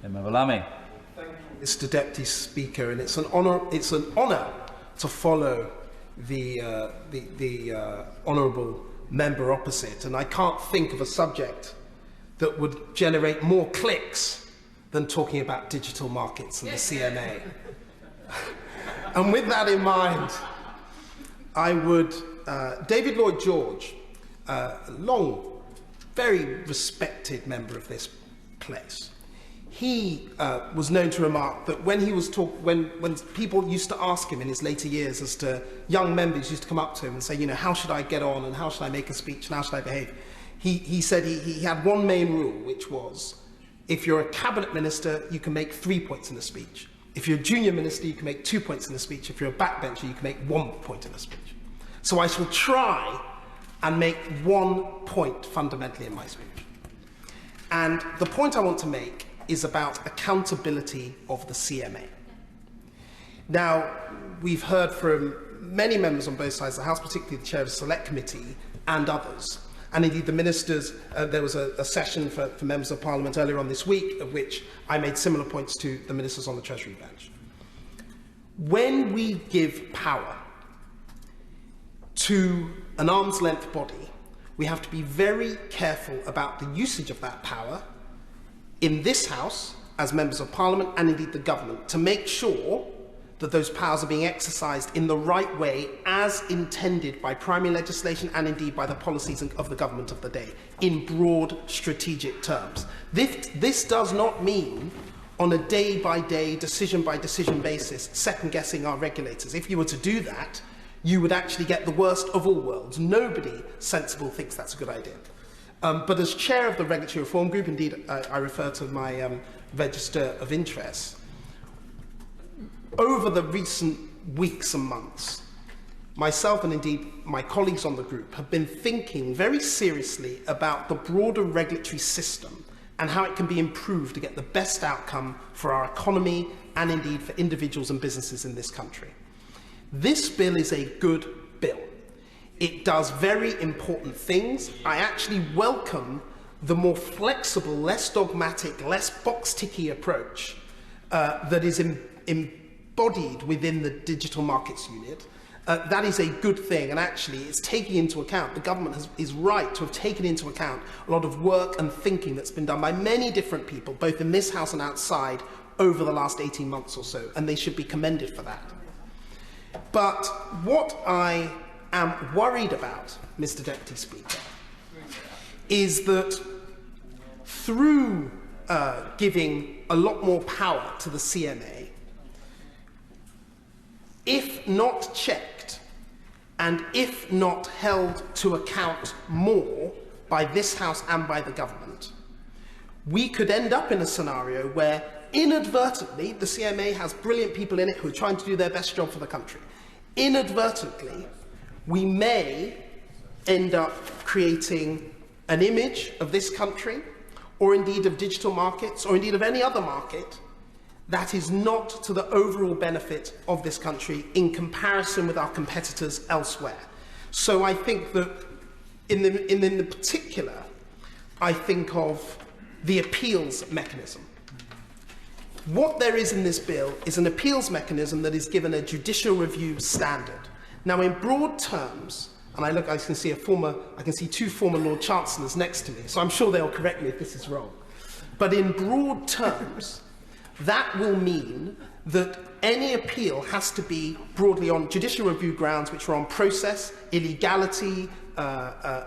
Member Lammy. Thank you, Mr. Deputy Speaker, and it's an honour to follow the honourable member opposite, and I can't think of a subject that would generate more clicks than talking about digital markets and the CMA. And with that in mind, I would, David Lloyd George, long, very respected member of this place, he was known to remark that when he was when people used to ask him in his later years as to young members used to come up to him and say, you know, how should I get on and how should I make a speech and how should I behave? He said he had one main rule, which was, if you're a cabinet minister, you can make 3 points in a speech. If you're a junior minister, you can make 2 points in a speech. If you're a backbencher, you can make 1 point in a speech. So I shall try and make 1 point fundamentally in my speech. And the point I want to make is about accountability of the CMA. Now, we've heard from many members on both sides of the House, particularly the chair of the Select Committee and others, and indeed the ministers. There was a session for members of Parliament earlier on this week, of which I made similar points to the ministers on the Treasury bench. When we give power to an arm's length body, we have to be very careful about the usage of that power in this House, as members of Parliament, and indeed the government, to make sure that those powers are being exercised in the right way as intended by primary legislation and indeed by the policies of the government of the day, in broad strategic terms. This does not mean on a day-by-day, decision-by-decision basis, second-guessing our regulators. If you were to do that, you would actually get the worst of all worlds. Nobody sensible thinks that's a good idea. But as chair of the Regulatory Reform Group, indeed I refer to my register of interests, over the recent weeks and months, myself and indeed my colleagues on the group have been thinking very seriously about the broader regulatory system and how it can be improved to get the best outcome for our economy and indeed for individuals and businesses in this country. This bill is a good bill. It does very important things. I actually welcome the more flexible, less dogmatic, less box-ticky approach that is embodied within the Digital Markets Unit. That is a good thing, and actually it's taking into account, the government is right to have taken into account a lot of work and thinking that's been done by many different people, both in this House and outside, over the last 18 months or so, and they should be commended for that. But what I am worried about, Mr. Deputy Speaker, is that through giving a lot more power to the CMA, if not checked and if not held to account more by this House and by the government, we could end up in a scenario where inadvertently, the CMA has brilliant people in it who are trying to do their best job for the country. Inadvertently, we may end up creating an image of this country, or indeed of digital markets, or indeed of any other market, that is not to the overall benefit of this country in comparison with our competitors elsewhere. So I think that in the particular, I think of the appeals mechanism. What there is in this bill is an appeals mechanism that is given a judicial review standard. Now, in broad terms, and I can see two former Lord Chancellors next to me, so I'm sure they'll correct me if this is wrong. But in broad terms, that will mean that any appeal has to be broadly on judicial review grounds, which are on process, illegality,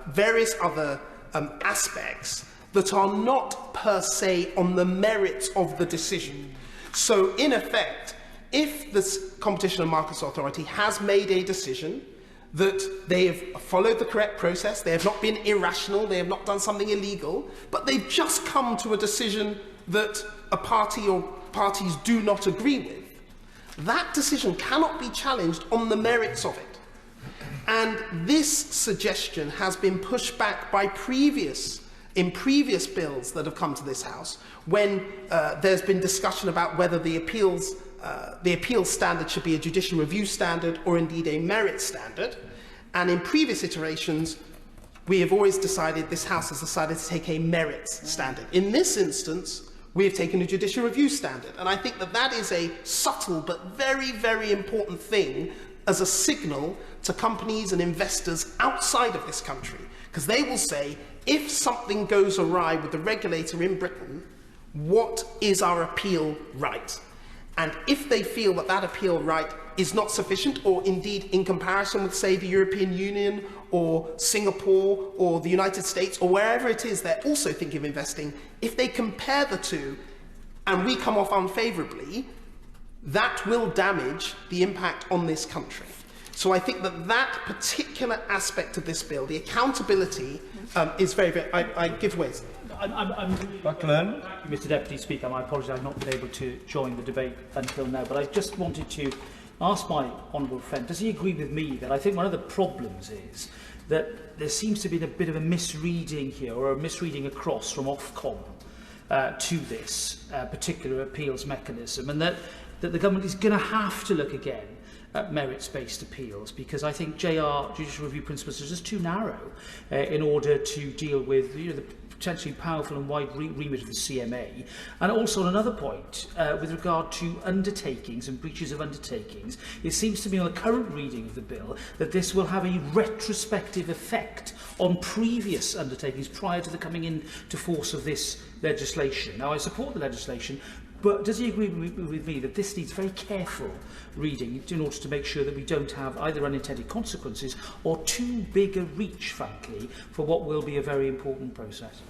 various other aspects that are not per se on the merits of the decision. So, in effect, if the Competition and Markets Authority has made a decision that they have followed the correct process, they have not been irrational, they have not done something illegal, but they've just come to a decision that a party or parties do not agree with, that decision cannot be challenged on the merits of it. And this suggestion has been pushed back by in previous bills that have come to this House, when there's been discussion about whether the appeals standard should be a judicial review standard or indeed a merit standard. And in previous iterations, we have always decided, this House has decided to take a merits standard. In this instance, we have taken a judicial review standard. And I think that that is a subtle but very, very important thing as a signal to companies and investors outside of this country. Because they will say, if something goes awry with the regulator in Britain, what is our appeal right? And if they feel that that appeal right is not sufficient, or indeed in comparison with, say, the European Union or Singapore or the United States or wherever it is they're also thinking of investing, if they compare the two and we come off unfavourably, that will damage the impact on this country. So I think that that particular aspect of this bill, the accountability, is very, very... I give way. Buckland. Mr Deputy Speaker, I apologise I've not been able to join the debate until now, but I just wanted to ask my honourable friend, does he agree with me that I think one of the problems is that there seems to be a bit of a misreading here, or a misreading across from Ofcom to this particular appeals mechanism, and that the government is going to have to look again at merits-based appeals, because I think JR, judicial review principles, are just too narrow in order to deal with the potentially powerful and wide remit of the CMA. And also on another point, with regard to undertakings and breaches of undertakings, it seems to me on the current reading of the bill that this will have a retrospective effect on previous undertakings prior to the coming into force of this legislation. Now, I support the legislation, but does he agree with me that this needs very careful reading in order to make sure that we don't have either unintended consequences or too big a reach, frankly, for what will be a very important process?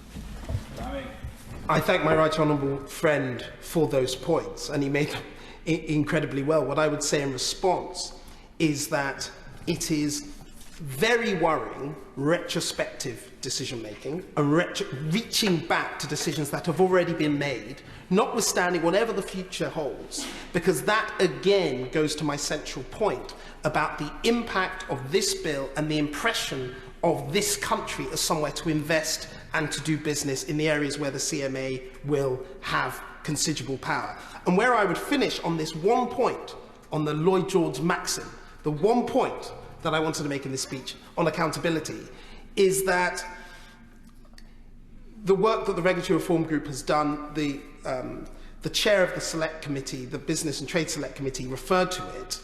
I thank my right honourable friend for those points, and he made them incredibly well. What I would say in response is that it is very worrying retrospective decision-making and reaching back to decisions that have already been made, notwithstanding whatever the future holds, because that again goes to my central point about the impact of this bill and the impression of this country as somewhere to invest and to do business in the areas where the CMA will have considerable power. And where I would finish on this one point, on the Lloyd George maxim, the one point that I wanted to make in this speech on accountability, is that the work that the Regulatory Reform Group has done, the chair of the Select Committee, the Business and Trade Select Committee, referred to it.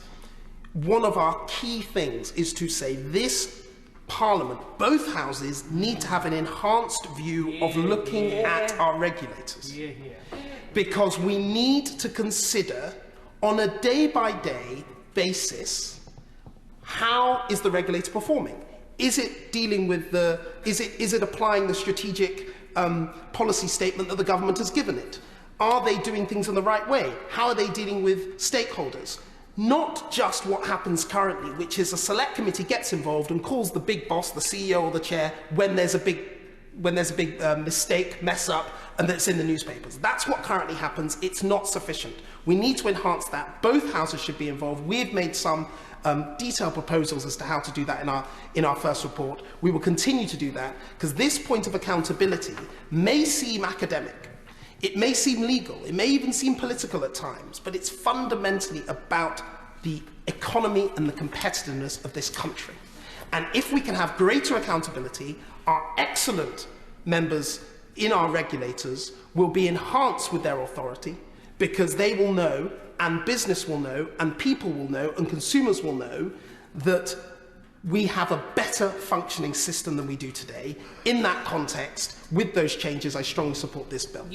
One of our key things is to say this Parliament, both houses, need to have an enhanced view of looking at our regulators. Because we need to consider on a day-by-day basis, how is the regulator performing? Is it dealing with the? Is it applying the strategic policy statement that the government has given it? Are they doing things in the right way? How are they dealing with stakeholders? Not just what happens currently, which is a select committee gets involved and calls the big boss, the CEO or the chair, when there's a big mistake, mess up, and that's in the newspapers. That's what currently happens. It's not sufficient. We need to enhance that. Both houses should be involved. We've made some detailed proposals as to how to do that in our first report. We will continue to do that, because this point of accountability may seem academic, it may seem legal, it may even seem political at times, but it's fundamentally about the economy and the competitiveness of this country. And if we can have greater accountability, our excellent members in our regulators will be enhanced with their authority, because they will know, and business will know, and people will know, and consumers will know that we have a better functioning system than we do today. In that context, with those changes, I strongly support this bill.